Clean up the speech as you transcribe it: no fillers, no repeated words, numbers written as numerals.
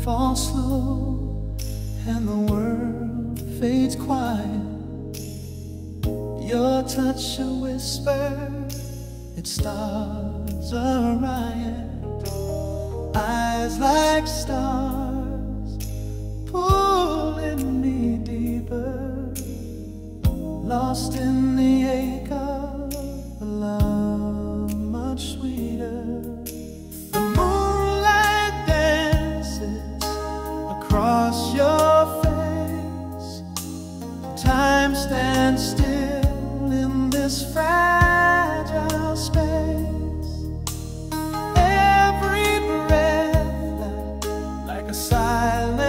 falls slow and the world fades quiet. Your touch a whisper, it starts a riot. Eyes like stars pulling me deeper, lost in the ache of a love much sweeter. The moonlight dances across your face. Time stands still in this fragile space. Every breath like a silent